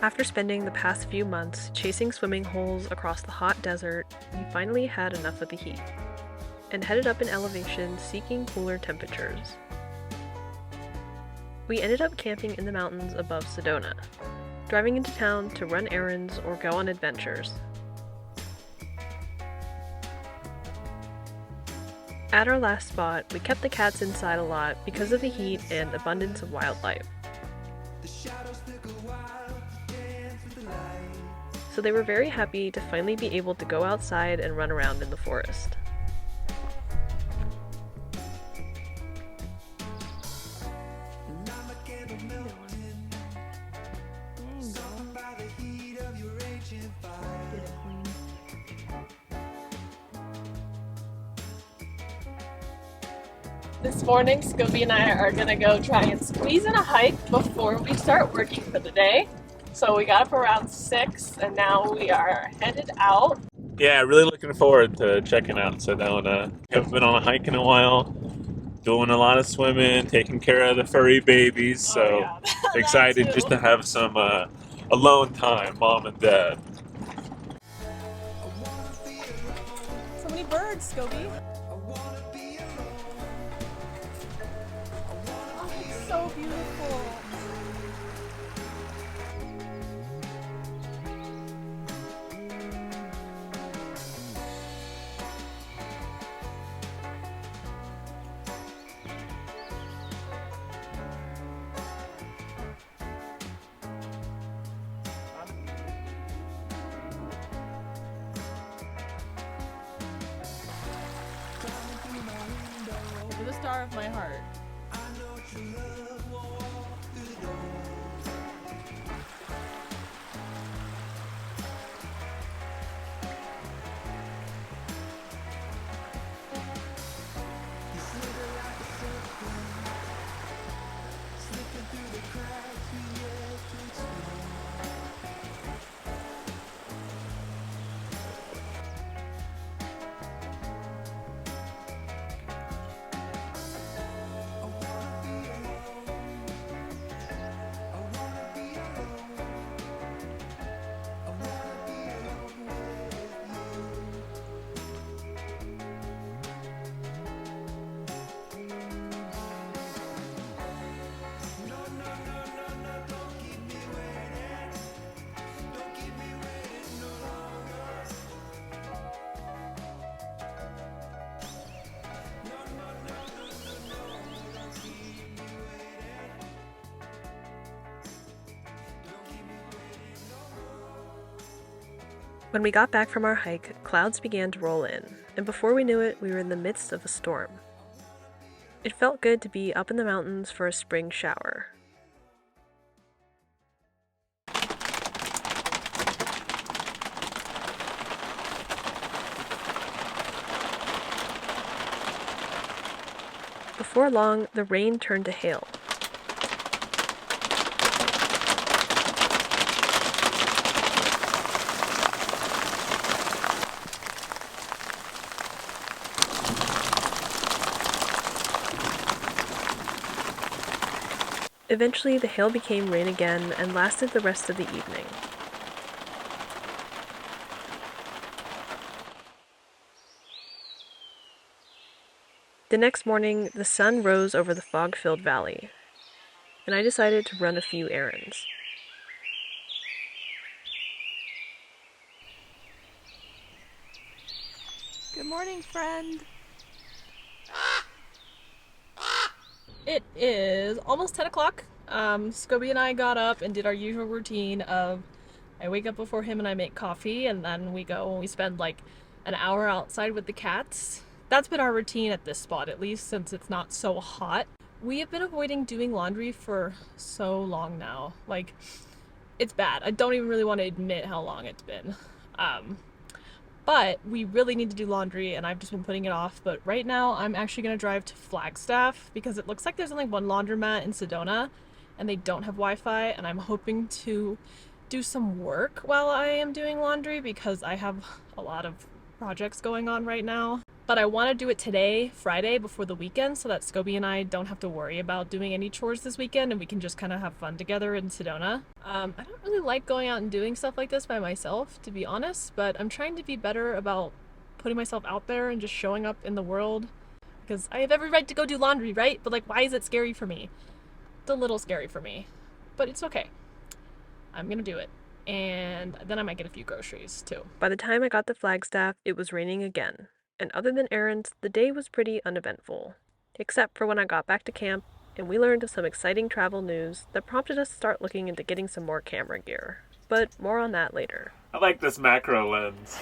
After spending the past few months chasing swimming holes across the hot desert, we finally had enough of the heat and headed up in elevation seeking cooler temperatures. We ended up camping in the mountains above Sedona, driving into town to run errands or go on adventures. At our last spot, we kept the cats inside a lot because of the heat and abundance of wildlife. So they were very happy to finally be able to go outside and run around in the forest. This morning, Scobie and I are gonna go try and squeeze in a hike before we start working for the day. So we got up around 6 and now we are headed out. Yeah, really looking forward to checking out Sedona. Haven't been on a hike in a while, doing a lot of swimming, taking care of the furry babies, so yeah. excited just to have some alone time, mom and dad. So many birds, Scobie. So beautiful. You're the star of my heart. When we got back from our hike, clouds began to roll in, and before we knew it, we were in the midst of a storm. It felt good to be up in the mountains for a spring shower. Before long, the rain turned to hail. Eventually, the hail became rain again and lasted the rest of the evening. The next morning, the sun rose over the fog-filled valley, and I decided to run a few errands. Good morning, friend. It is almost 10 o'clock. Scobie and I got up and did our usual routine of I wake up before him and I make coffee, and then we go and we spend like an hour outside with the cats. That's been our routine at this spot, at least since it's not so hot. We have been avoiding doing laundry for so long now. Like, it's bad. I don't even really want to admit how long it's been. But we really need to do laundry, and I've just been putting it off. But right now, I'm actually going to drive to Flagstaff because it looks like there's only one laundromat in Sedona, and they don't have Wi-Fi, and I'm hoping to do some work while I am doing laundry because I have a lot of projects going on right now. but I want to do it today, Friday, before the weekend, so that Scobie and I don't have to worry about doing any chores this weekend and we can just kind of have fun together in Sedona. I don't really like going out and doing stuff like this by myself, to be honest, but I'm trying to be better about putting myself out there and just showing up in the world, because I have every right to go do laundry, right? But like, why is it scary for me? It's a little scary for me, but it's okay. I'm gonna do it. And then I might get a few groceries too. By the time I got to Flagstaff, it was raining again, and other than errands, the day was pretty uneventful. Except for when I got back to camp, and we learned of some exciting travel news that prompted us to start looking into getting some more camera gear. But more on that later. I like this macro lens.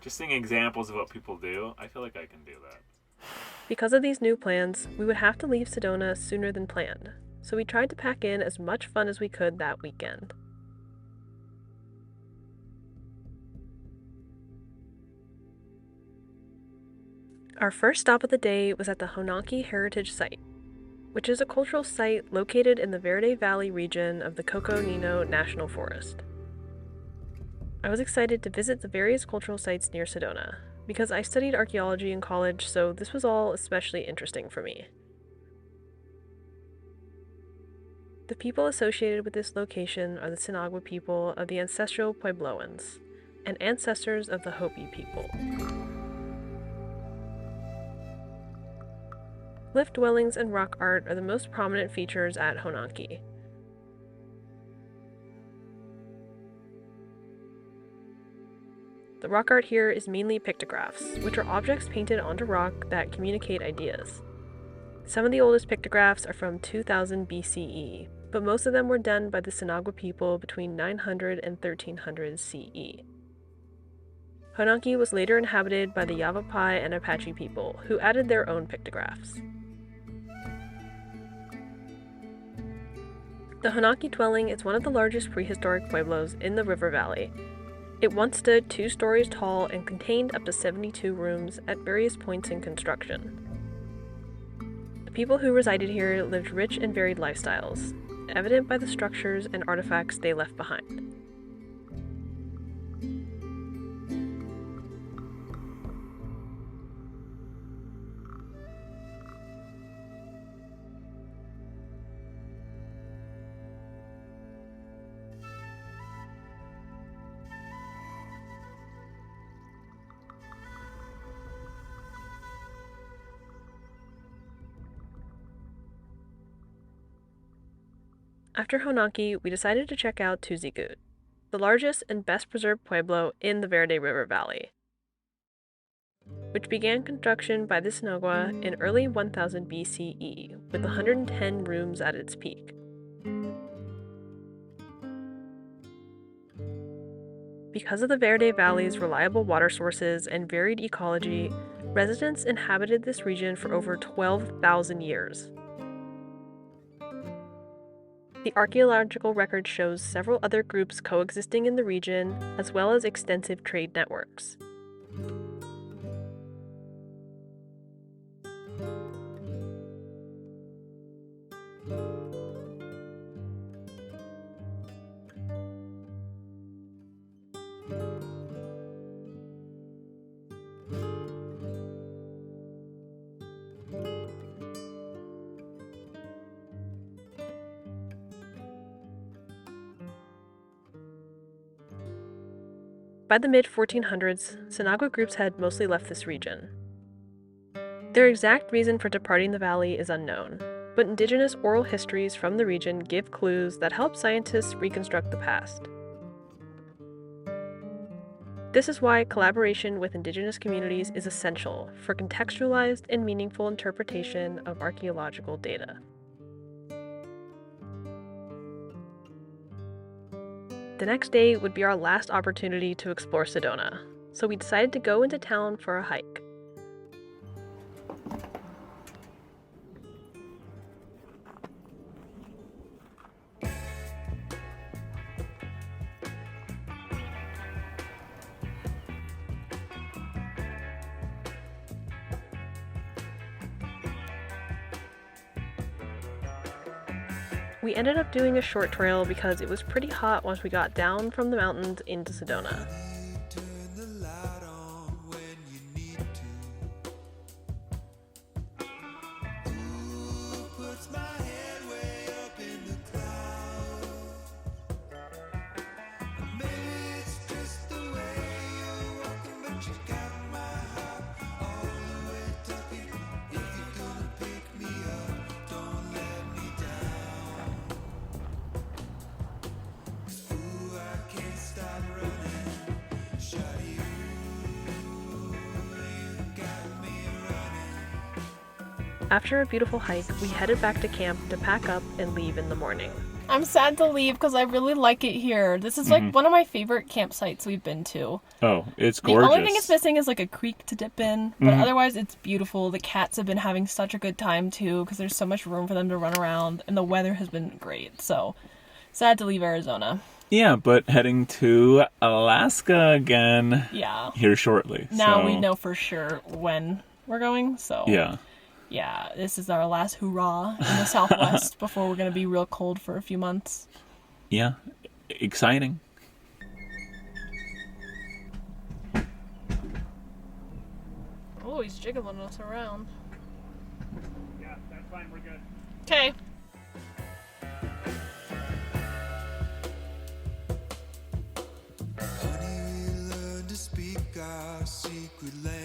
Just seeing examples of what people do, I feel like I can do that. Because of these new plans, we would have to leave Sedona sooner than planned, so we tried to pack in as much fun as we could that weekend. Our first stop of the day was at the Honanki Heritage Site, which is a cultural site located in the Verde Valley region of the Coconino National Forest. I was excited to visit the various cultural sites near Sedona, because I studied archaeology in college, so this was all especially interesting for me. The people associated with this location are the Sinagua people of the ancestral Puebloans, and ancestors of the Hopi people. Cliff dwellings and rock art are the most prominent features at Honanki. The rock art here is mainly pictographs, which are objects painted onto rock that communicate ideas. Some of the oldest pictographs are from 2000 BCE, but most of them were done by the Sinagua people between 900 and 1300 CE. Honanki was later inhabited by the Yavapai and Apache people, who added their own pictographs. The Honanki dwelling is one of the largest prehistoric pueblos in the river valley. It once stood 2 stories tall and contained up to 72 rooms at various points in construction. The people who resided here lived rich and varied lifestyles, evident by the structures and artifacts they left behind. After Honanki, we decided to check out Tuzigoot, the largest and best preserved pueblo in the Verde River Valley, which began construction by the Sinagua in early 1000 BCE, with 110 rooms at its peak. Because of the Verde Valley's reliable water sources and varied ecology, residents inhabited this region for over 12,000 years. The archaeological record shows several other groups coexisting in the region, as well as extensive trade networks. By the mid-1400s, Sinagua groups had mostly left this region. Their exact reason for departing the valley is unknown, but indigenous oral histories from the region give clues that help scientists reconstruct the past. This is why collaboration with indigenous communities is essential for contextualized and meaningful interpretation of archaeological data. The next day would be our last opportunity to explore Sedona, so we decided to go into town for a hike. We ended up doing a short trail because it was pretty hot once we got down from the mountains into Sedona. After a beautiful hike, we headed back to camp to pack up and leave in the morning. I'm sad to leave because I really like it here. This is like one of my favorite campsites we've been to. Oh, it's gorgeous. The only thing it's missing is like a creek to dip in, but otherwise it's beautiful. The cats have been having such a good time too because there's so much room for them to run around, and the weather has been great. So sad to leave Arizona. Yeah, but heading to Alaska again. Yeah. Here shortly. Now we know for sure when we're going. So yeah, this is our last hurrah in the Southwest before we're gonna be real cold for a few months. Yeah, exciting. Oh, he's jiggling us around. Yeah, that's fine. We're good. Okay. Honey, we learned to speak our secret language.